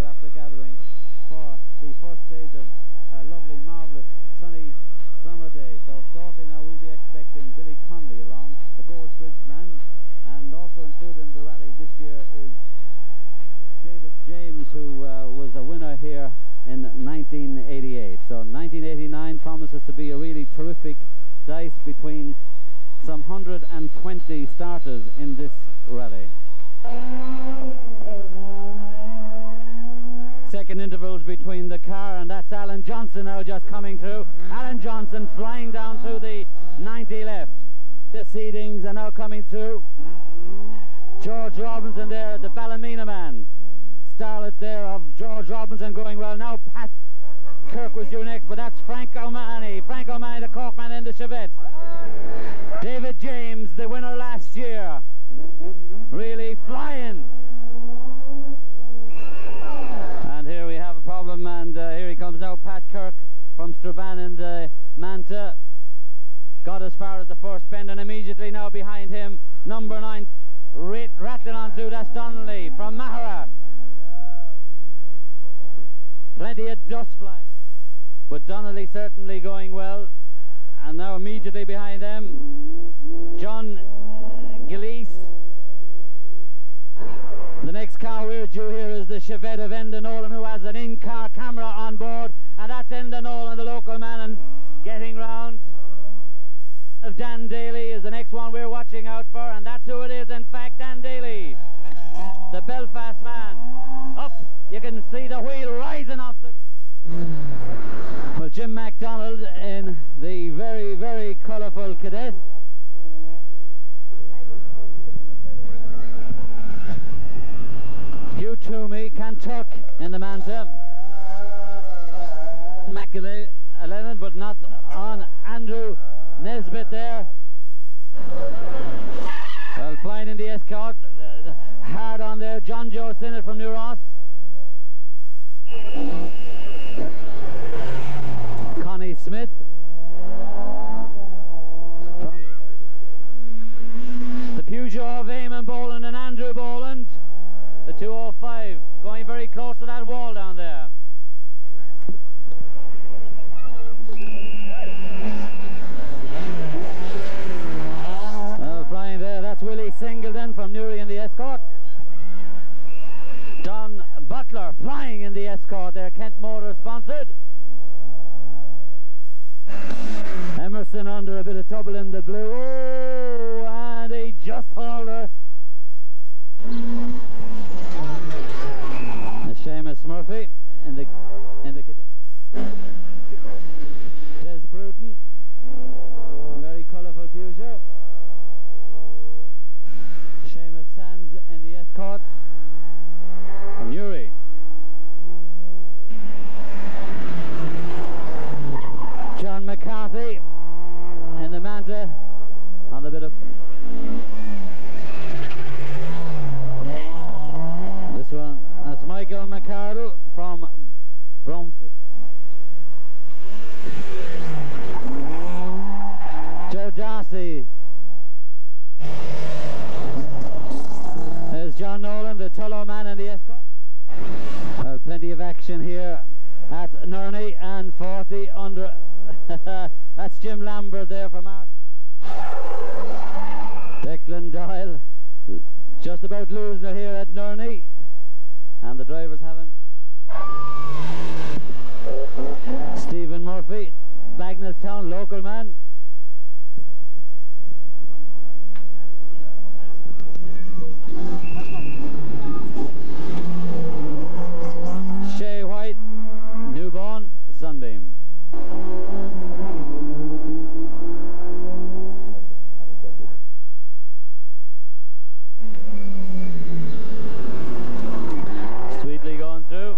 after gathering for the first days of a lovely, marvellous, sunny summer day. So shortly now we'll be expecting Billy Connolly along, the Gorse Bridge man, and also included in the rally this year is David James, who was a winner here in 1988. So 1989 promises to be a really terrific dice between some 120 starters in this rally. Second intervals between the car, and that's Alan Johnson now just coming through. Alan Johnson flying down through the 90 left. The seedings are now coming through. George Robinson there, the Ballymena man. Starlet there of George Robinson going well. Now Pat Kirk was due next, but that's Frank O'Mahony. Frank O'Mahony, the Cork man in the Chevette. David James, the winner last year. Really flying. And here we have a problem, and here he comes now, Pat Kirk from Strabane in the Manta. Got as far as the first bend, and immediately now behind him, number 9, rattling on through, that's Donnelly from Mahara. Plenty of dust flying, but Donnelly certainly going well. And now immediately behind them, John Gillese. The next car we're due here is the Chevette of Enda Nolan, who has an in-car camera on board, and that's Enda Nolan, the local man, and getting round. Of Dan Daly is the next one we're watching out for, and that's who it is, in fact, Dan Daly, the Belfast man. Up, you can see the wheel rising off the... Well, Jim MacDonald in the very, very colourful cadet. Hugh Toomey, Kanturk in the Manta. McElennan, but not on. Andrew Nesbitt there. Well, flying in the escort. Hard on there, John Joe Sinnott from New Ross. Connie Smith from the Peugeot of Eamon Boland and Andrew Boland, the 205, going very close to that wall down there. Flying there, that's Willie Singleton from Newry in the escort. Don Butler flying in the escort there, Kent Motor sponsored. Emerson under a bit of trouble in the blue. Oh, and he just hauled her. Seamus Murphy in the cadet. Des Bruton, very colourful Peugeot. Seamus Sands in the escort from Newry. John McCarthy in the Manta on the bit of... This one, that's Michael McCardle from Bromley. Joe Darcy. There's John Nolan, the Tullow man in the escort. Plenty of action here at Nerney, and 40 under. That's Jim Lambert there from our Declan Doyle, just about losing it here at Nerney, and the drivers having Stephen Murphy, Bagnallstown, local man. Shay White, Newborn, Sunbeam. Sweetly going through.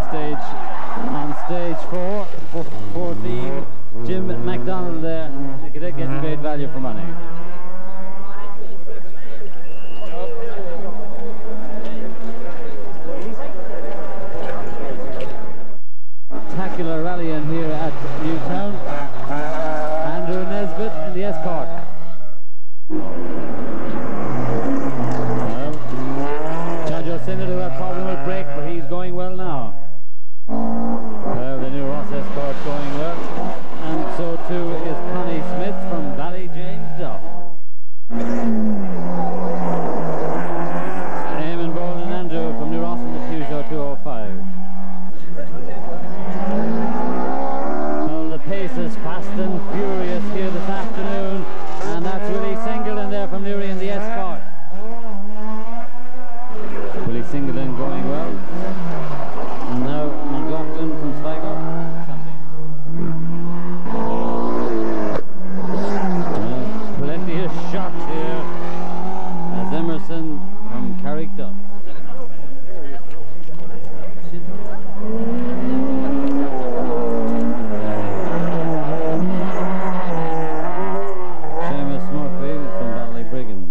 stage 4 for 14. Jim MacDonald there getting great value for money. Spectacular rally in here at Newtown. Andrew Nesbitt in the escort. Well, Jojo Sinnott who had a problem with brake, but he's going well now. The new Ross escort going well, and so too is Connie Smith from Ballyjames-Duff. Eamon Bowen and Andrew from New Ross in the Peugeot 205. Well, the pace is fast and furious here this afternoon, and that's Willie Singleton there from Newry in the escort. Willie Singleton going well. And now McLaughlin from Sligo. Plenty of shots here as Emerson from Carrickduff. Seamus Murphy from Ballybriggan.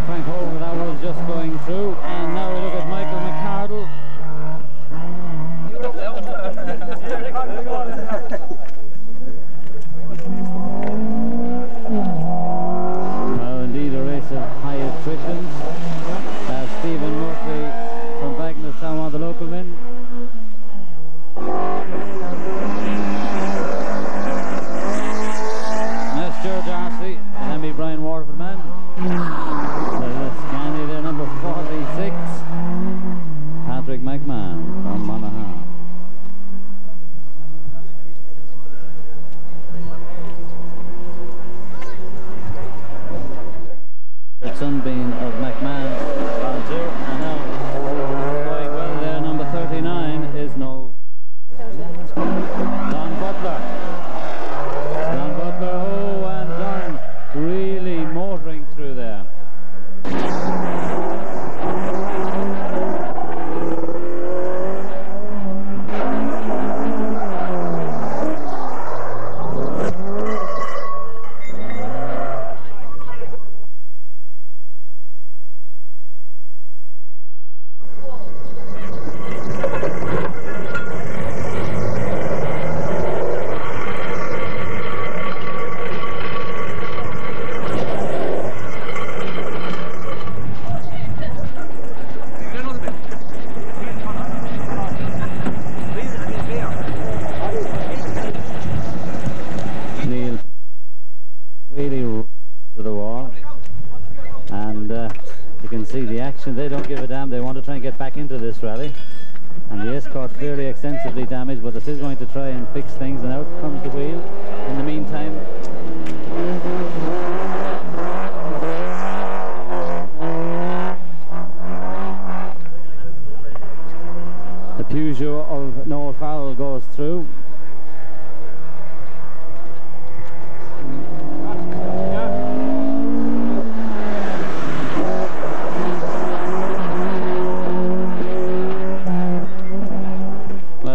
Frank Holden, that was just going through, and now we look at Michael McCardle. Well, indeed a race of high attrition. Stephen Murphy from Bagnallstown, one of the local men. That's Joe Darcy, and then be Brian Waterford man. Scandi there, number 46, Patrick McMahon from Monaghan. Sunbeam of McMahon on two, and now going well there, number 39 is Don Butler. Don Butler, oh, and Don really motoring through there. They don't give a damn. They want to try and get back into this rally, and the escort fairly extensively damaged, but they're still going to try and fix things, and out comes the wheel. In the meantime, the Peugeot of Noel Farrell goes through.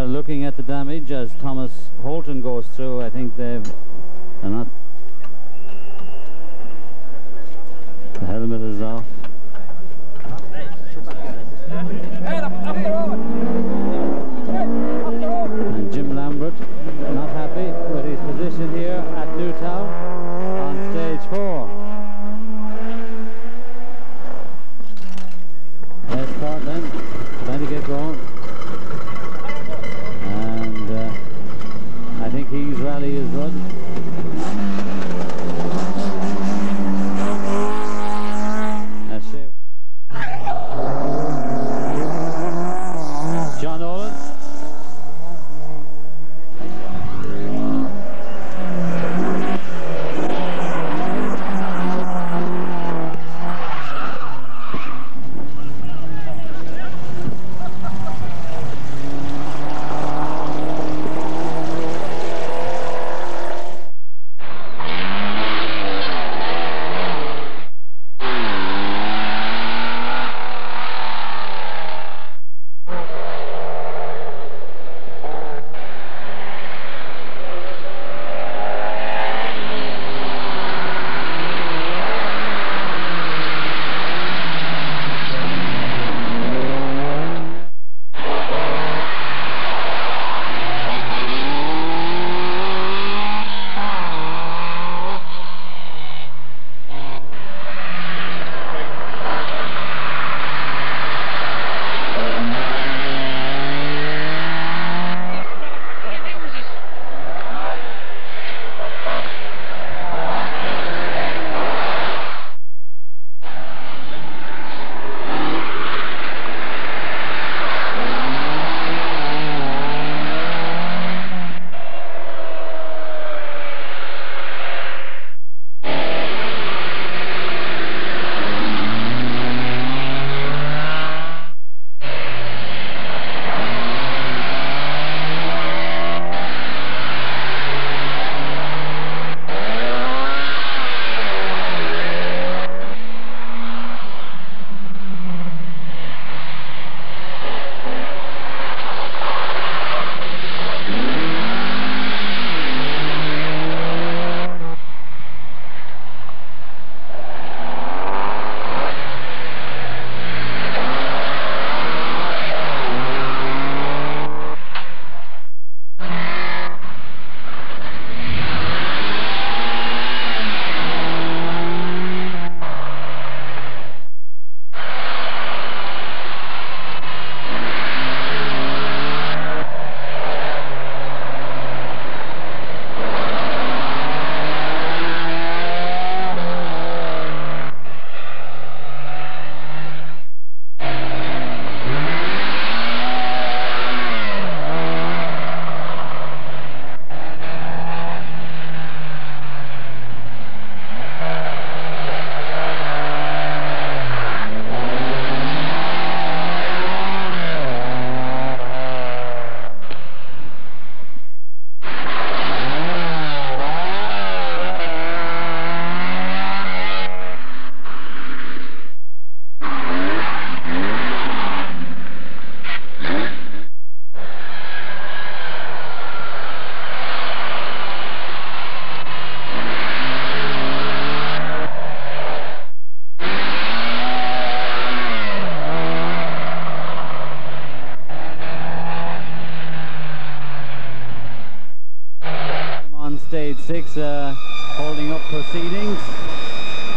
Looking at the damage as Thomas Holton goes through, I think they're not. The helmet is off. And Jim Lambert not happy with his position here at Newtown on stage 4. Escort then trying to get going. I think his rally is run.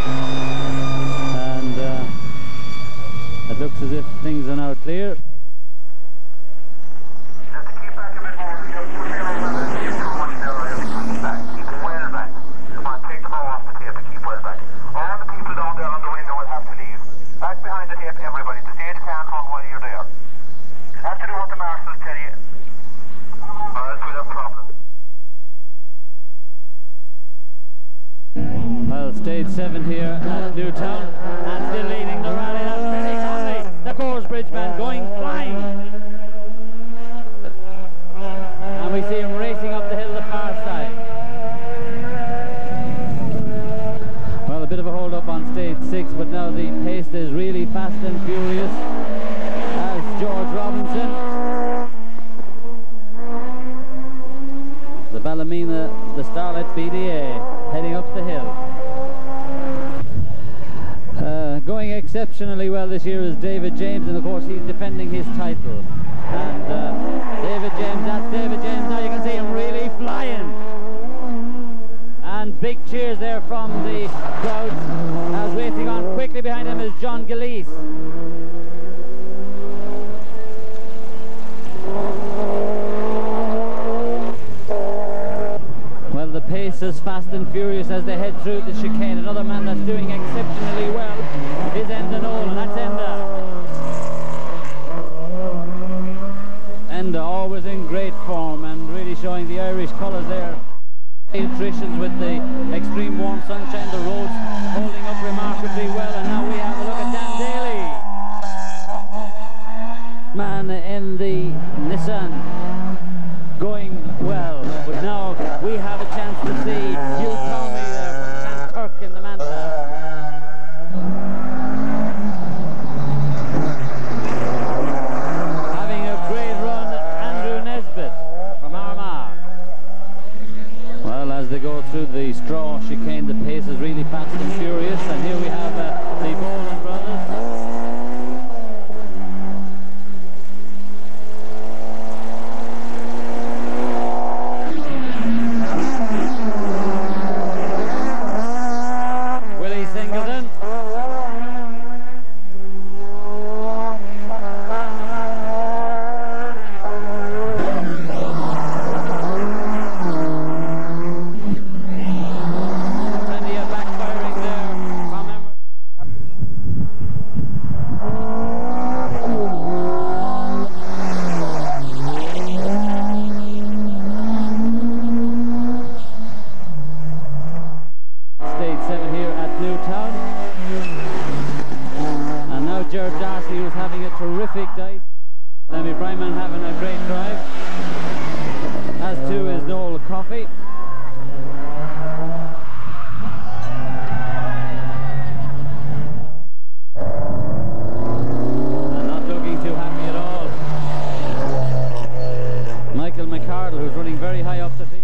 And it looks as if things are now clear. Well, stage 7 here at Newtown, and still leading the rally. That's Billy Conley, the Coors Bridge man, going flying. And we see him racing up the hill the far side. Well, a bit of a hold up on stage 6, but now the pace is really fast and furious as George Robinson, the Ballymena, the Starlight BDA, heading up the hill. Going exceptionally well this year is David James, and of course he's defending his title. And David James, that's David James. Now you can see him really flying. And big cheers there from the crowd as racing on. Quickly behind him is John Gilleese. Well, the pace is fast and furious as they head through the chicane. Another man that's doing exceptionally well is Enda Nolan, and that's Enda. Enda always in great form and really showing the Irish colours there. Nutritions with the extreme warm sunshine, the roads holding up remarkably well, and now we have a look at Dan Daly. Man in the Nissan going well, but now we have a chance to see Hugh Comey there from Clonturk in the Manta. Having a great run, Andrew Nesbitt from Armagh. Well, as they go through the straw chicane, the pace is really fast and furious, and here we have the Boland brothers. Terrific dive. Lemmy Bryman having a great drive, as too is Noel Coffey. And not looking too happy at all. Michael McCardle, who's running very high up the field.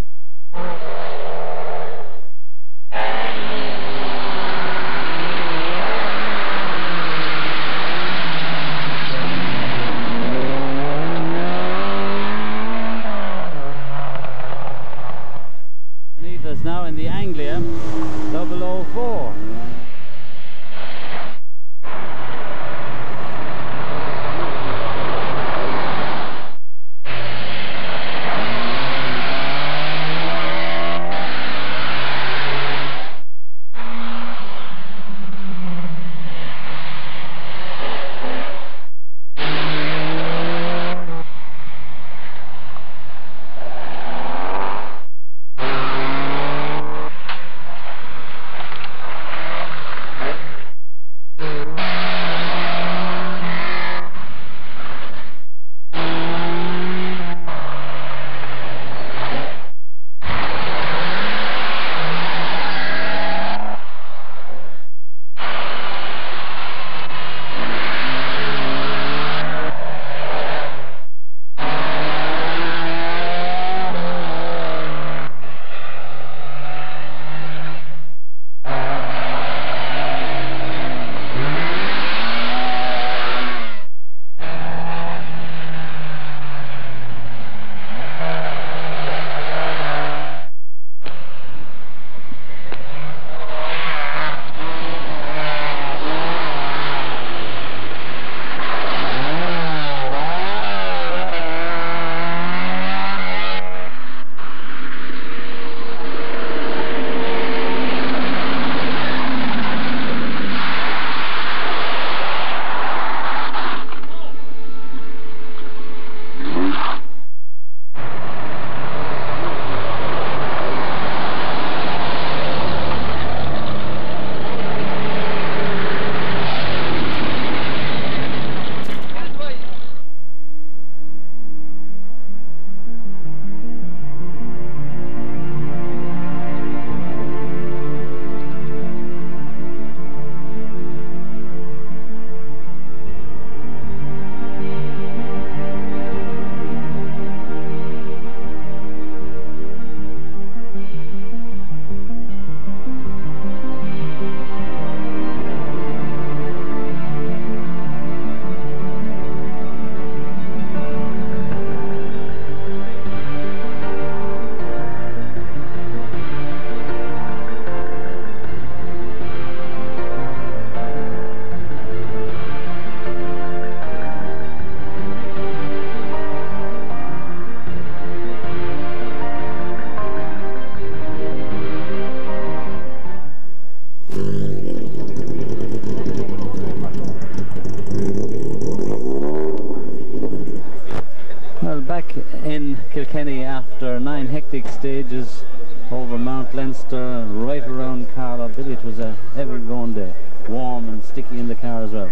in Kilkenny after 9 hectic stages over Mount Leinster, right around Carlow. Billy, it was a heavy going day, warm and sticky in the car as well.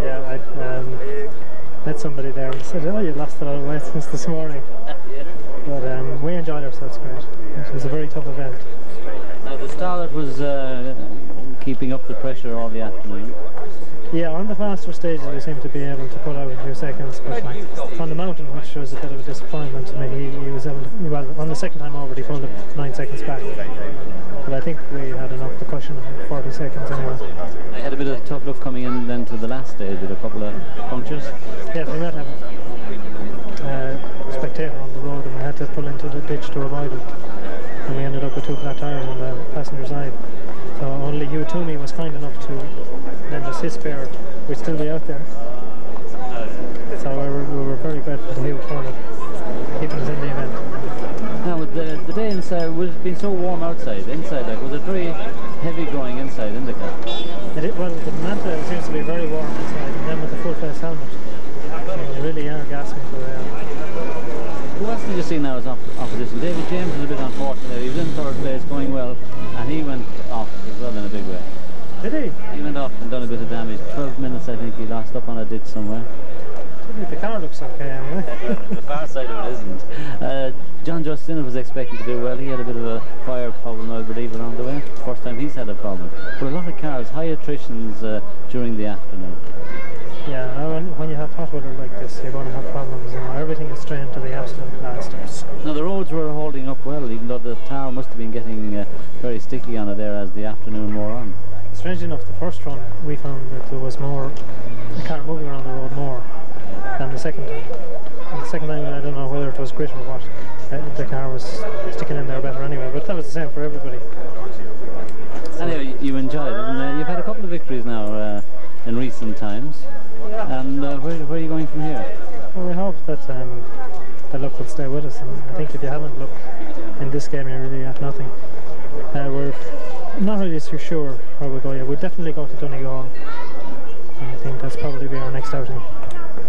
Yeah, I met somebody there and said, oh, you lost a lot of weight since this morning. Yeah. But we enjoyed ourselves great. It was a very tough event. Now the starlet was keeping up the pressure all the afternoon. Yeah, on the faster stages we seemed to be able to pull out a few seconds, but on the mountain, which was a bit of a disappointment to me, he was able to, well, on the second time over he pulled it 9 seconds back. But I think we had enough to cushion 40 seconds anyway. I had a bit of tough luck coming in then to the last stage with a couple of punctures. Yes, we met a spectator on the road and we had to pull into the ditch to avoid it. And we ended up with 2 flat tyres on the passenger side. So only Hugh Toomey was kind enough to lend us his spare. We'd still be out there. So we were very grateful to Hugh for keeping us in the event. Now with the day inside, was been so warm outside, inside like, was it very heavy going inside in the car? Well, the Manta seems to be very warm inside, and then with the full face helmet, you really are gasping for air. Who else did you see now as opposition? David James was a bit unfortunate. He was in 3rd place going well, and he went off as well in a big way. Did he? He went off and done a bit of damage. 12 minutes I think he lost up on a ditch somewhere. The car looks okay anyway. The far side of it isn't. John Justin was expecting to do well. He had a bit of a fire problem, I believe, along the way. First time he's had a problem. But a lot of cars, high attritions during the afternoon. Yeah, when you have hot weather like this, you're going to have problems. You know, everything is strained to the absolute last. Now the roads were holding up well, even though the tar must have been getting very sticky on it there as the afternoon wore on. Strangely enough, the first run we found that there was the car moving around the road more than the second time. And the second time, I don't know whether it was grit or what, the car was sticking in there better anyway, but that was the same for everybody. Anyway, you enjoyed it, and you've had a couple of victories now in recent times. And where are you going from here? Well, we hope that the luck will stay with us, and I think if you haven't luck in this game, you're really at nothing. We're not really too sure where we'll go yet. We'll definitely go to Donegal, and I think that's probably be our next outing.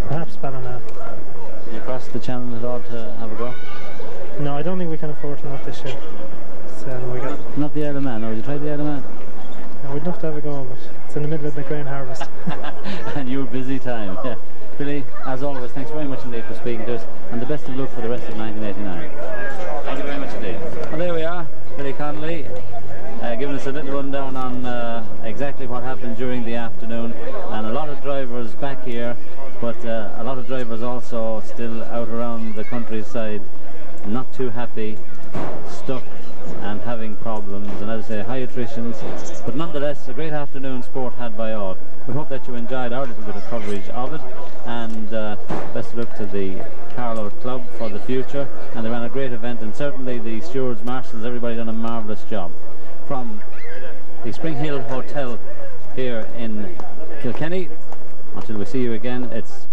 Perhaps Ballina. You cross the channel at all to have a go? No, I don't think we can afford to not this year. Not the Isle of Man, no, you tried the Isle of Man? No, we'd love to have a go, but it's in the middle of the grain harvest. And you were busy time, yeah. Billy, as always, thanks very much indeed for speaking to us, and the best of luck for the rest of 1989. Thank you very much indeed. Well, there we are, Billy Connolly, giving us a little rundown on exactly what happened during the afternoon, and a lot of drivers back here, but a lot of drivers also still out around the countryside, not too happy, stuck and having problems, and as I say, high attritions, but nonetheless a great afternoon sport had by all. We hope that you enjoyed our little bit of coverage of it, and best of luck to the Carlow Club for the future, and they ran a great event, and certainly the stewards, marshals, everybody done a marvellous job. From the Spring Hill Hotel here in Kilkenny, until we see you again, it's